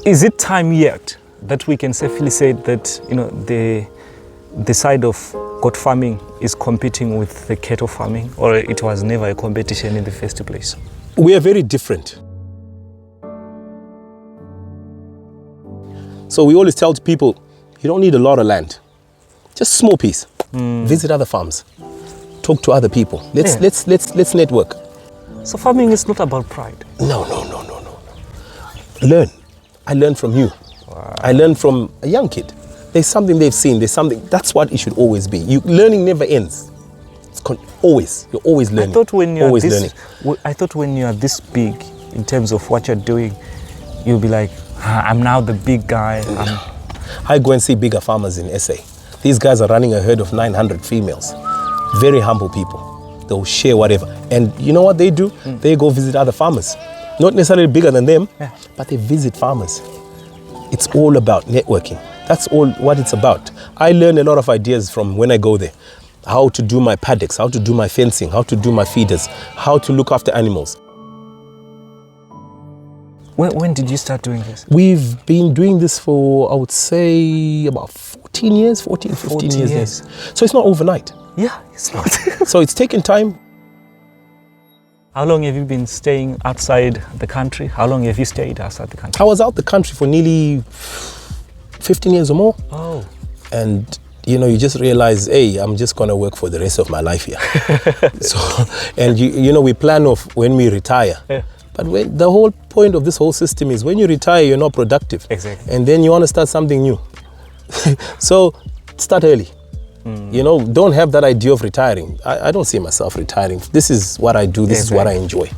Is it time yet that we can safely say that, you know, the side of goat farming is competing with the cattle farming, or it was never a competition in the first place? We are very different. So we always tell people, you don't need a lot of land, just small piece. Visit other farms, talk to other people. Let's network. So farming is not about pride. No. Learn. I learned from you. Wow. I learned from a young kid. There's something they've seen. There's something. That's what it should always be. Learning never ends. Always. You're always learning. I thought when you are this big in terms of what you're doing, you'll be like, I'm now the big guy. I go and see bigger farmers in SA. These guys are running a herd of 900 females. Very humble people. They'll share whatever. And you know what they do? They go visit other farmers. Not necessarily bigger than them, but they visit farmers. It's all about networking. That's all what it's about. I learn a lot of ideas from when I go there. How to do my paddocks, how to do my fencing, how to do my feeders, how to look after animals. When did you start doing this? We've been doing this for, I would say, about 15 years. So it's not overnight. Yeah, it's not. So it's taken time. How long have you been staying outside the country? How long have you stayed outside the country? I was out the country for nearly 15 years or more. Oh. And you know, you just realize, hey, I'm just going to work for the rest of my life here. And you know, we plan off when we retire. Yeah. But the whole point of this whole system is when you retire, you're not productive. Exactly. And then you want to start something new. So start early. You know, don't have that idea of retiring. I don't see myself retiring. This is what I do. This is what I enjoy.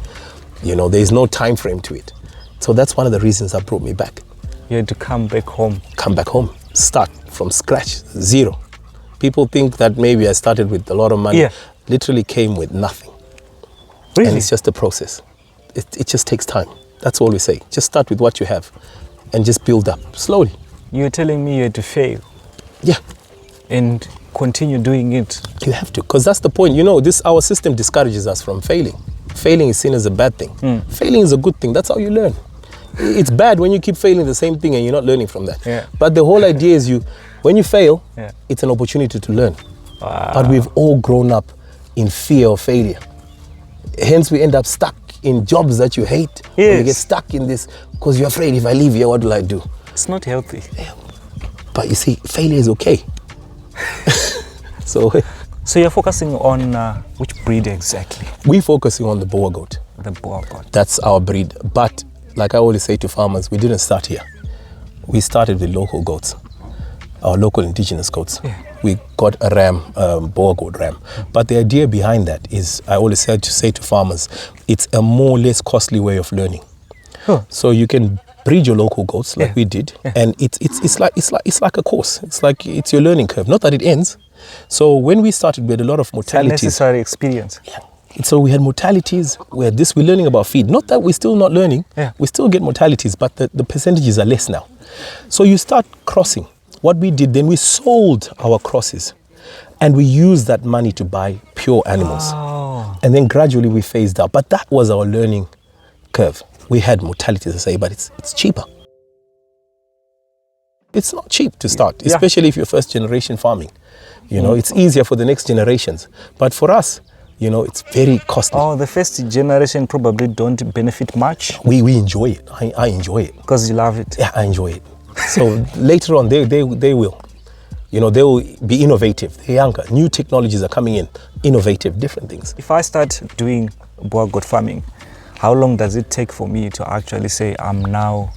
You know, there's no time frame to it. So that's one of the reasons that brought me back. You had to come back home. Come back home. Start from scratch, zero. People think that maybe I started with a lot of money. Yeah. Literally came with nothing. Really? And it's just a process. It just takes time. That's all we say. Just start with what you have and just build up slowly. You're telling me you had to fail? Yeah. And continue doing it? You have to, because that's the point. You know, our system discourages us from failing. Failing is seen as a bad thing. Failing is a good thing. That's how you learn. It's bad when you keep failing the same thing and you're not learning from that. Yeah. But the whole idea is when you fail, it's an opportunity to learn. Wow. But we've all grown up in fear of failure. Hence we end up stuck in jobs that you hate. Yes. Or you get stuck in this because you're afraid, if I leave here, what will I do? It's not healthy. Yeah. But you see, failure is okay. So you're focusing on which breed exactly? We're focusing on the Boer goat. The Boer goat. That's our breed. But like I always say to farmers, we didn't start here. We started with local goats, our local indigenous goats. Yeah. We got a ram, Boer goat ram. But the idea behind that is, I always say to farmers, it's a more or less costly way of learning. Huh. So you can breed your local goats like we did, and it's like a course. It's your learning curve. Not that it ends. So when we started, we had a lot of mortalities. It's a necessary experience. Yeah. So we had mortalities. We had this. We're learning about feed. Not that we're still not learning. Yeah. We still get mortalities, but the percentages are less now. So you start crossing. What we did then, we sold our crosses, and we used that money to buy pure animals. Oh. And then gradually we phased out. But that was our learning curve. We had mortalities, I say, but it's cheaper. It's not cheap to start, especially if you're first generation farming. You know, it's easier for the next generations. But for us, you know, it's very costly. Oh, the first generation probably don't benefit much? We enjoy it. I enjoy it. Because you love it? Yeah, I enjoy it. So later on, they will. You know, they will be innovative. They're younger. New technologies are coming in. Innovative, different things. If I start doing Boer goat farming, how long does it take for me to actually say I'm now,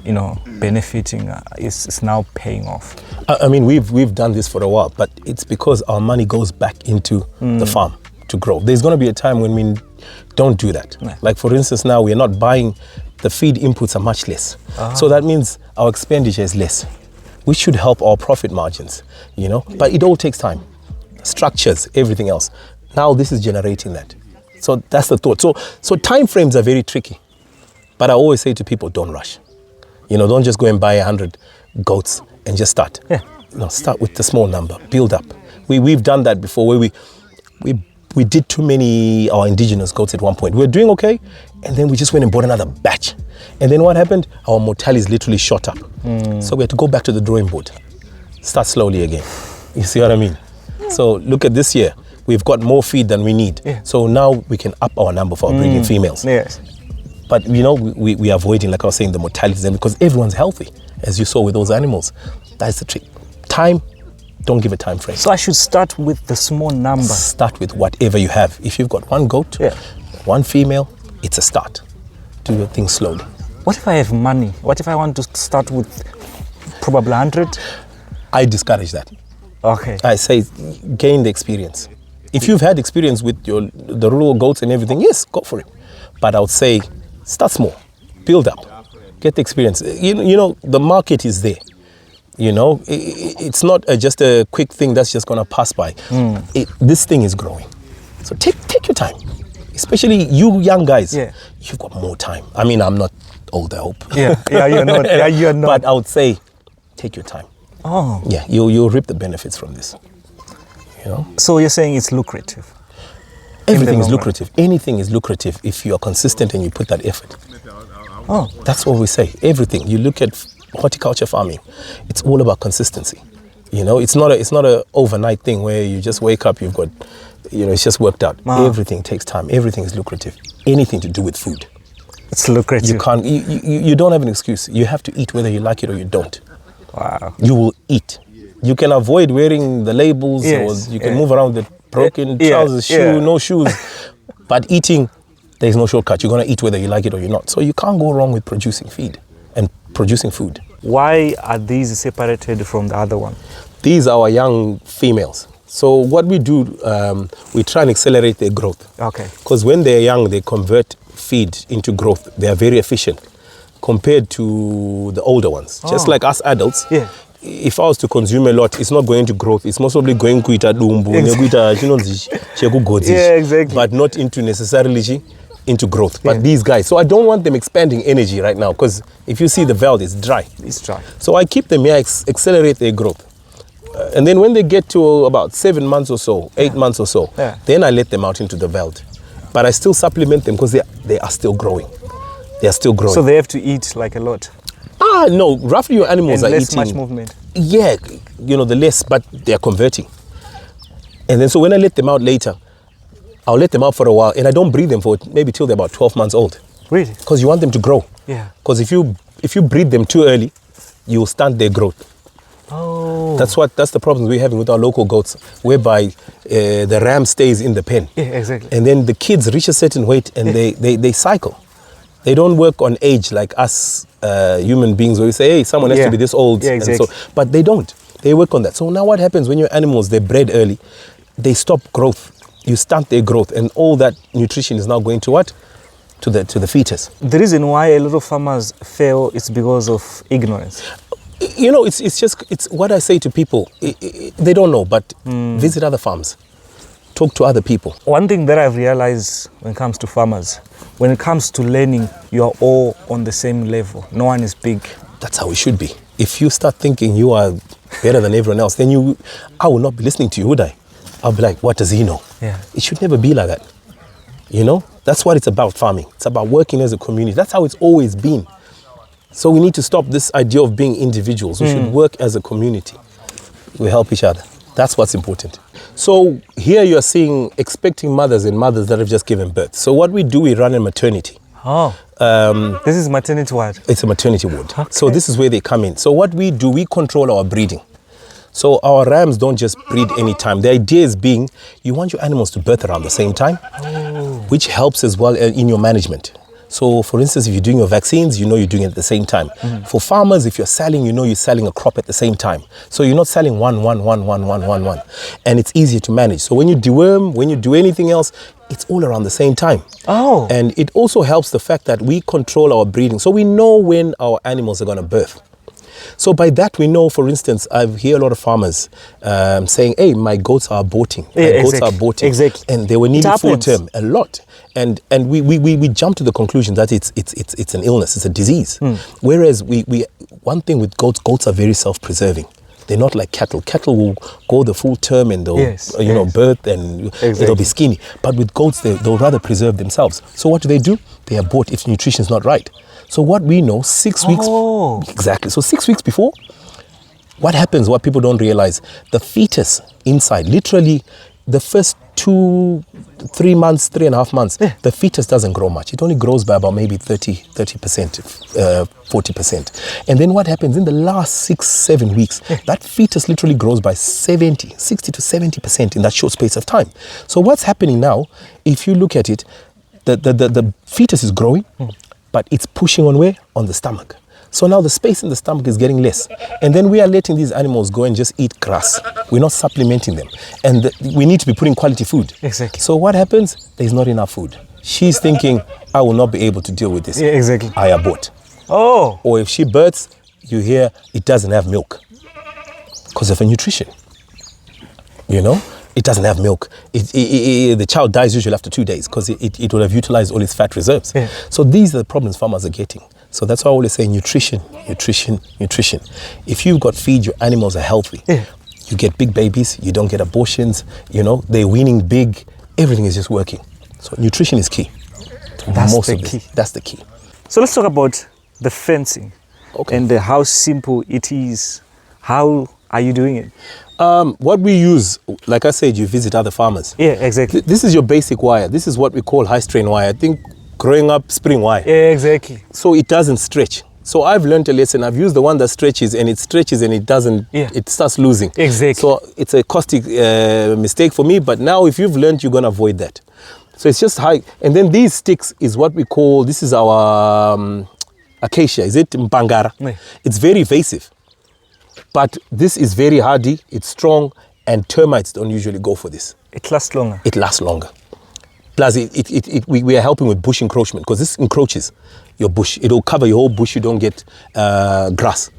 you know, benefiting? It's now paying off? I mean, we've done this for a while, but it's because our money goes back into the farm to grow. There's going to be a time when we don't do that. Yeah. Like for instance, now we're not buying, the feed inputs are much less. So that means our expenditure is less, which should help our profit margins, you know, but it all takes time. Structures, everything else. Now this is generating that. So that's the thought. So time frames are very tricky, but I always say to people, don't rush. You know, don't just go and buy 100 goats and just start. Yeah. No, start with the small number, build up. We've done that before, where we we did too many our indigenous goats at one point. We were doing okay, and then we just went and bought another batch. And then what happened? Our mortalities literally shot up. So we had to go back to the drawing board, start slowly again. You see what I mean? So look at this year. We've got more feed than we need. Yeah. So now we can up our number for our breeding females. Yes. But we are avoiding, like I was saying, the mortalities, and because everyone's healthy, as you saw with those animals. That's the trick. Time, don't give a time frame. So I should start with the small number. Start with whatever you have. If you've got one goat, one female, it's a start. Do your thing slowly. What if I have money? What if I want to start with probably 100? I discourage that. Okay. I say gain the experience. If you've had experience with the rural goats and everything, yes, go for it. But I would say start small, build up, get the experience. You know, the market is there. You know, it's not just a quick thing that's just going to pass by. This thing is growing. So take your time, especially you young guys. Yeah. You've got more time. I mean, I'm not old, I hope. Yeah, you're not. Yeah, you're not. But I would say take your time. Oh. Yeah, you'll reap the benefits from this. You know? So you're saying it's lucrative? Everything is lucrative. Anything is lucrative if you are consistent and you put that effort. Oh. That's what we say. Everything. You look at horticulture farming, it's all about consistency. You know, it's not a overnight thing where you just wake up, you've got, it's just worked out. Wow. Everything takes time. Everything is lucrative. Anything to do with food. It's lucrative. You can't, you don't have an excuse. You have to eat whether you like it or you don't. Wow. You will eat. You can avoid wearing the labels, or you can move around with broken trousers, no shoes. But eating, there's no shortcut. You're going to eat whether you like it or you're not. So you can't go wrong with producing feed and producing food. Why are these separated from the other one? These are our young females. So what we do, we try and accelerate their growth. Okay. Because when they're young, they convert feed into growth. They are very efficient compared to the older ones. Just like us adults. Yeah. If I was to consume a lot, it's not going to growth. It's most probably going to dumbu, exactly. But not into necessarily into growth. But these guys, so I don't want them expanding energy right now, because if you see the veld, it's dry. It's dry. So I keep them here, accelerate their growth. And then when they get to about 7 months or so, 8 months or so, then I let them out into the veld. But I still supplement them because they are still growing. They are still growing. So they have to eat like a lot? No, roughly your animals and are less eating. Much movement. Yeah, the less, but they are converting. And then so when I let them out later, I'll let them out for a while, and I don't breed them for maybe till they're about 12 months old. Really? Because you want them to grow. Yeah. Because if you breed them too early, you will stunt their growth. Oh. That's the problem we're having with our local goats, whereby the ram stays in the pen. Yeah, exactly. And then the kids reach a certain weight and they cycle. They don't work on age like us human beings, where we say, hey, someone has to be this old. Yeah, exactly. And so, but they don't. They work on that. So now what happens when your animals, they're bred early, they stop growth. You stunt their growth, and all that nutrition is now going to what? To the fetus. The reason why a lot of farmers fail is because of ignorance. It's what I say to people. They don't know, but visit other farms. Talk to other people. One thing that I've realized when it comes to farmers, when it comes to learning, you are all on the same level. No one is big. That's how it should be. If you start thinking you are better than everyone else, then I will not be listening to you, would I? I'll be like, what does he know? Yeah. It should never be like that. That's what it's about, farming. It's about working as a community. That's how it's always been. So we need to stop this idea of being individuals. We should work as a community. We help each other. That's what's important. So here you're seeing expecting mothers and mothers that have just given birth. So what we do, we run a maternity. Oh, this is maternity ward? It's a maternity ward. Okay. So this is where they come in. So what we do, we control our breeding. So our rams don't just breed any time. The idea is being, you want your animals to birth around the same time, which helps as well in your management. So for instance, if you're doing your vaccines, you're doing it at the same time. For farmers, if you're selling, you're selling a crop at the same time. So you're not selling one. And it's easier to manage. So when you deworm, when you do anything else, it's all around the same time. Oh. And it also helps the fact that we control our breeding. So we know when our animals are going to birth. So by that we know, for instance, I hear a lot of farmers saying, hey, my goats are aborting. Goats are aborting. Exactly. And they were needing full term, a lot. And we jump to the conclusion that it's an illness, it's a disease. Whereas one thing with goats are very self-preserving. They're not like cattle. Cattle will go the full term and they'll, birth and it'll be skinny. But with goats, they'll rather preserve themselves. So what do? They abort if nutrition is not right. So what we know, 6 weeks, exactly. So 6 weeks before, what happens, what people don't realize, the fetus inside, literally the first 3 months, 3.5 months, the fetus doesn't grow much. It only grows by about maybe 30%, 40%. And then what happens in the last 6-7 weeks, that fetus literally grows by 60 to 70% in that short space of time. So what's happening now, if you look at it, the fetus is growing, but it's pushing on where? On the stomach. So now the space in the stomach is getting less. And then we are letting these animals go and just eat grass. We're not supplementing them. And we need to be putting quality food. Exactly. So what happens? There's not enough food. She's thinking, I will not be able to deal with this. Yeah, exactly. I abort. Oh. Or if she births, you hear it doesn't have milk because of her nutrition. You know? It doesn't have milk. The child dies usually after 2 days because it will have utilized all its fat reserves. Yeah. So these are the problems farmers are getting. So that's why I always say nutrition. If you've got feed, your animals are healthy. Yeah. You get big babies, you don't get abortions, they're weaning big, everything is just working. So nutrition is key. That's the key. That's the key. So let's talk about the fencing and how simple it is. How are you doing it? What we use, like I said, you visit other farmers. Yeah, exactly. This is your basic wire. This is what we call high strain wire. I think growing up, spring wire. Yeah, exactly. So it doesn't stretch. So I've learned a lesson. I've used the one that stretches and it doesn't, it starts losing. Exactly. So it's a caustic mistake for me, but now if you've learned, you're going to avoid that. So it's just high. And then these sticks is what we call, this is our acacia. Is it mpangara? Yeah. It's very evasive. But this is very hardy, it's strong, and termites don't usually go for this. It lasts longer. It lasts longer. Plus, we are helping with bush encroachment because this encroaches your bush. It'll cover your whole bush, you don't get grass.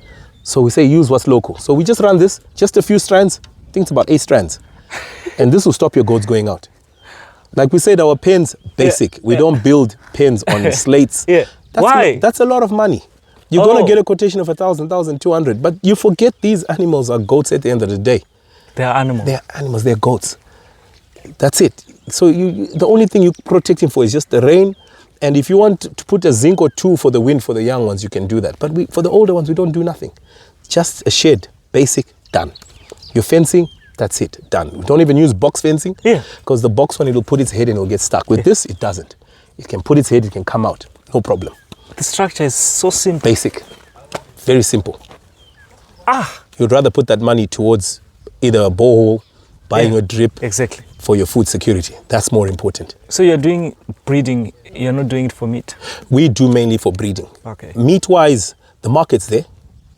So we say use what's local. So we just run this, just a few strands, I think it's about 8 strands. And this will stop your goats going out. Like we said, our pens, basic. We don't build pens on slates. Why? That's a lot of money. You're going to get a quotation of 1,000, 1,200, but you forget these animals are goats at the end of the day. They are animals. They are animals, they're goats. That's it. So the only thing you're protecting for is just the rain, and if you want to put a zinc or 2 for the wind for the young ones, you can do that. But for the older ones, we don't do nothing. Just a shed, basic, done. Your fencing, that's it, done. We don't even use box fencing, because the box one, it'll put its head and it'll get stuck. With this, it doesn't. It can put its head, it can come out, no problem. The structure is so simple. Basic. Very simple. You'd rather put that money towards either a borehole, buying a drip. Exactly. For your food security. That's more important. So you're doing breeding, you're not doing it for meat? We do mainly for breeding. Okay. Meat-wise, the market's there.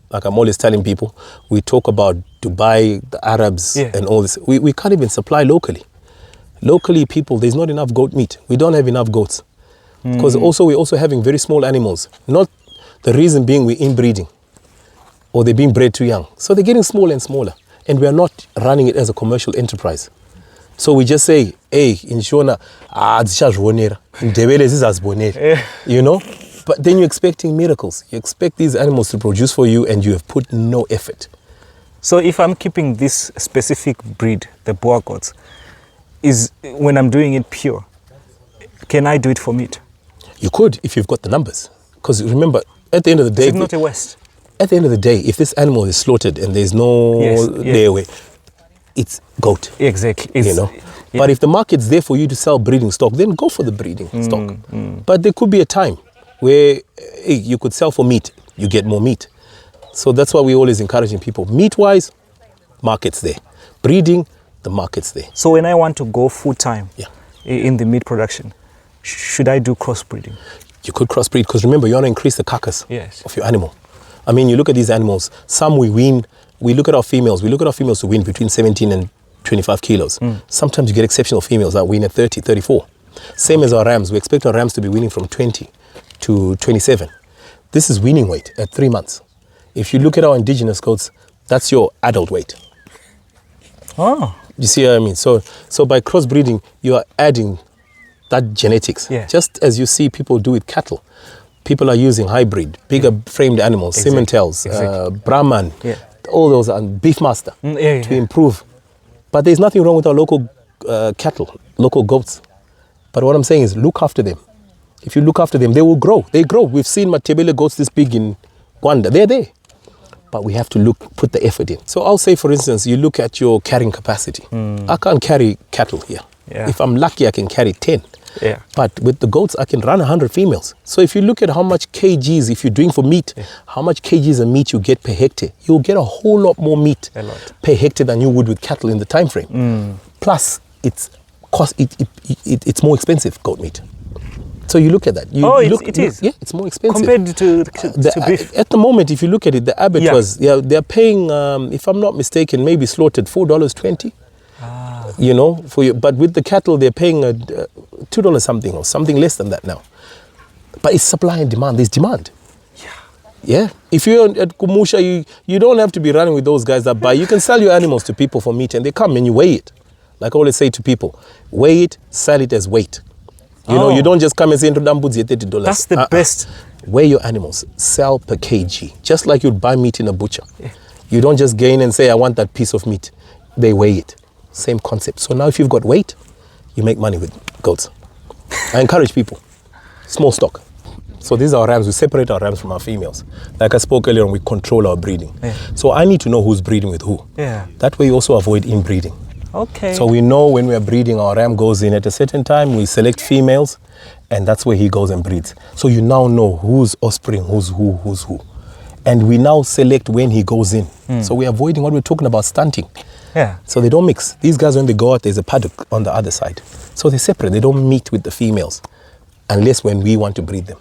Like I'm always telling people, we talk about Dubai, the Arabs, and all this. We can't even supply locally. Locally, people, there's not enough goat meat. We don't have enough goats. Because we're also having very small animals. Not the reason being we're inbreeding or they're being bred too young. So they're getting smaller and smaller. And we are not running it as a commercial enterprise. So we just say, hey, in Shona, but then you're expecting miracles. You expect these animals to produce for you and you have put no effort. So if I'm keeping this specific breed, the Boer goats, is when I'm doing it pure, can I do it for meat? You could if you've got the numbers. Because remember, at the end of the day... It's not a waste. At the end of the day, if this animal is slaughtered and there's no way, it's goat. Exactly. But if the market's there for you to sell breeding stock, then go for the breeding stock. But there could be a time where you could sell for meat, you get more meat. So that's why we're always encouraging people. Meat-wise, market's there. Breeding, the market's there. So when I want to go full-time in the meat production, should I do crossbreeding? You could crossbreed because remember, you want to increase the carcass of your animal. I mean, you look at these animals, some we wean, we look at our females to wean between 17 and 25 kilos. Sometimes you get exceptional females that wean at 30, 34. Same as our rams. We expect our rams to be weaning from 20 to 27. This is weaning weight at 3 months. If you look at our indigenous goats, that's your adult weight. Oh. You see what I mean? So by crossbreeding, you are adding that genetics. Just as you see people do with cattle. People are using hybrid, bigger framed animals, Simmentals, Brahman. all those, and Beefmaster to improve. But there's nothing wrong with our local cattle, local goats. But what I'm saying is look after them. If you look after them, they will grow. They grow. We've seen Matebele goats this big in Gwanda. They're there. But we have to put the effort in. So I'll say, for instance, you look at your carrying capacity. I can't carry cattle here. Yeah. If I'm lucky, I can carry 10. Yeah. But with the goats, I can run 100 females. So if you look at how much kgs, if you're doing for meat, how much kgs of meat you get per hectare, you'll get a whole lot more meat per hectare than you would with cattle in the time frame. Plus, it's more expensive, goat meat. So you look at that. It is? Yeah, it's more expensive. Compared to beef? At the moment, if you look at it, the abattoirs, they're paying, if I'm not mistaken, maybe slaughtered $4.20. You know, but with the cattle, they're paying $2 something or something less than that now. But it's supply and demand. There's demand. Yeah. If you're at Kumusha, you don't have to be running with those guys that buy. You can sell your animals to people for meat, and they come and you weigh it. Like I always say to people, weigh it, sell it as weight. You know, you don't just come and say, $30. That's the best. Weigh your animals, sell per kg, just like you'd buy meat in a butcher. You don't just gain and say, I want that piece of meat. They weigh it. Same concept. So now if you've got weight, you make money with goats. I encourage people. Small stock. So these are our rams. We separate our rams from our females. Like I spoke earlier on, we control our breeding. So I need to know who's breeding with who. That way you also avoid inbreeding. Okay. So we know when we are breeding, our ram goes in at a certain time, we select females, and that's where he goes and breeds. So you now know who's offspring, who's who. And we now select when he goes in. So we're avoiding what we're talking about, stunting. So they don't mix. These guys, when they go out, there's a paddock on the other side. So they're separate. They don't meet with the females unless when we want to breed them.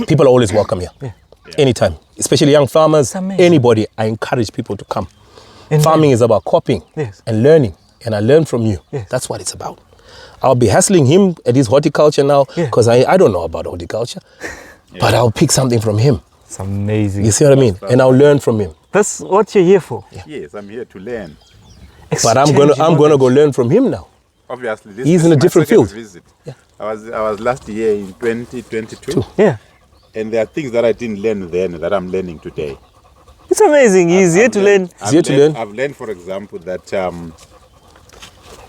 People are always welcome here. Anytime. Especially young farmers, anybody, I encourage people to come. And farming is about copying and learning. And I learn from you. That's what it's about. I'll be hassling him at his horticulture now because I don't know about horticulture. But I'll pick something from him. It's amazing. You see what I mean? And I'll learn from him. That's what you're here for. Yes, I'm here to learn. But I'm gonna go learn from him now. Obviously, he's in a different field. Visit. I was last year in 2022. And there are things that I didn't learn then that I'm learning today. It's amazing. He's here to learn. I've learned, for example, that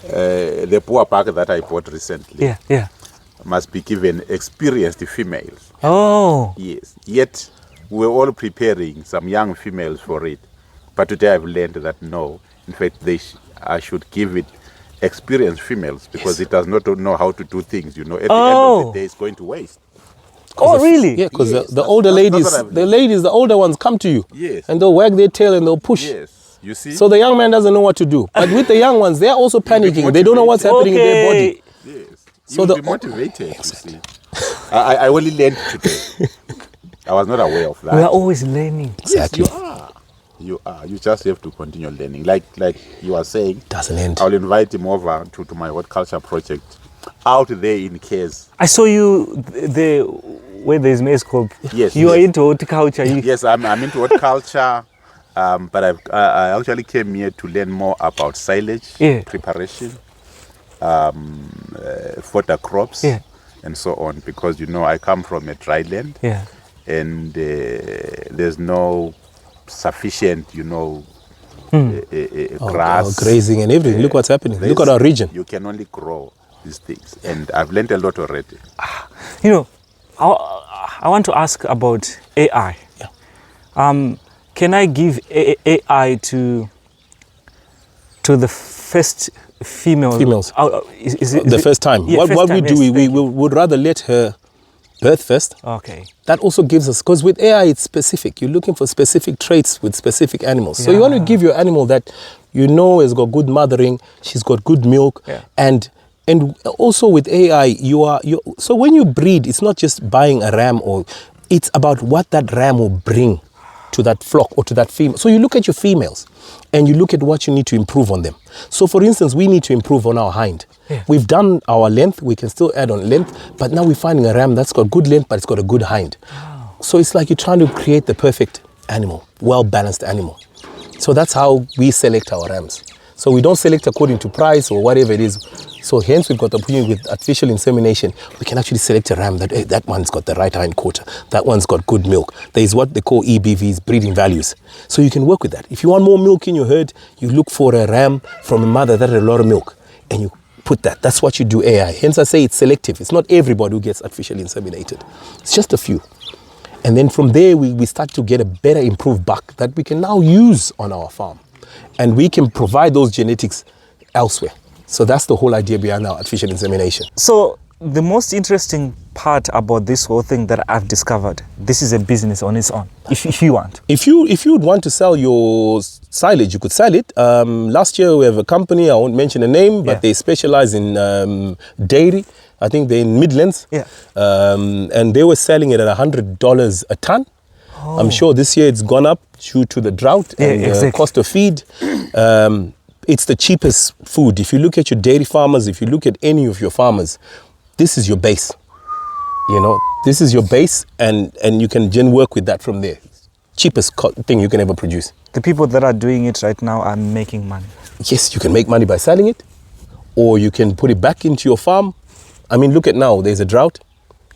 the Boer pack that I bought recently must be given experienced females. Oh. Yes. Yet we're all preparing some young females for it. But today I've learned that no. In fact, I should give it experienced females because it does not know how to do things. You know, at the end of the day, it's going to waste. Really? Yeah, because the older ladies, the older ones come to you. Yes. And they'll wag their tail and they'll push. Yes. You see? So the young man doesn't know what to do. But with the young ones, they're also panicking. They don't know what's happening in their body. Yes. So you'll be motivated, you see. I only learned today. I was not aware of that. We are always learning. Exactly. Yes, you are. You just have to continue learning. Like you are saying. Doesn't end. I'll invite him over to my horticulture project out there in Cares. I saw you where there's maize crop. Yes. You are into horticulture. Yes, I'm into horticulture. But I actually came here to learn more about silage preparation, fodder crops, and so on. Because I come from a dry land, and there's no sufficient, grass, grazing and everything. Look what's happening. Look at our region. You can only grow these things, and I've learned a lot already. I want to ask about AI. Can I give AI to the first females? Is it the first time? Yeah, what we do, we would rather let her birth first. Okay. That also gives us, because with AI it's specific. You're looking for specific traits with specific animals. So you want to give your animal that has got good mothering, she's got good milk, and also with AI so when you breed, it's not just buying a ram, or it's about what that ram will bring to that flock or to that female. So you look at your females and you look at what you need to improve on them. So for instance, we need to improve on our hind. We've done our length, we can still add on length, but now we're finding a ram that's got good length, but it's got a good hind. So it's like you're trying to create the perfect animal, well-balanced animal. So that's how we select our rams. So we don't select according to price or whatever it is. So hence we've got the opportunity with artificial insemination. We can actually select a ram that, hey, that one's got the right hind quarter. That one's got good milk. There's what they call EBVs, breeding values. So you can work with that. If you want more milk in your herd, you look for a ram from a mother that had a lot of milk and you put that. That's what you do AI. Hence I say it's selective. It's not everybody who gets artificially inseminated. It's just a few. And then from there, we start to get a better improved buck that we can now use on our farm. And we can provide those genetics elsewhere. So that's the whole idea behind our artificial insemination. So the most interesting part about this whole thing that I've discovered, this is a business on its own, if you want. If you would want to sell your silage, you could sell it. Last year we have a company, I won't mention the name, but they specialize in dairy. I think they're in Midlands. Yeah. And they were selling it at $100 a ton. Oh. I'm sure this year it's gone up due to the drought and the cost of feed. It's the cheapest food. If you look at your dairy farmers, if you look at any of your farmers, this is your base. You know, this is your base, and you can then work with that from there. Cheapest thing you can ever produce. The people that are doing it right now are making money. Yes, you can make money by selling it, or you can put it back into your farm. I mean, look at now, there's a drought.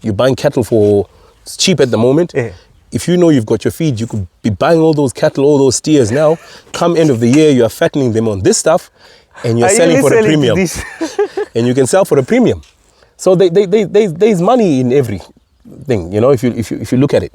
You're buying cattle for it's cheap at the moment. Yeah. If you know you've got your feed, you could be buying all those cattle, all those steers now. Come end of the year, you are fattening them on this stuff, and you're selling for a premium. And you can sell for a premium. So there's money in everything, you know, if you look at it.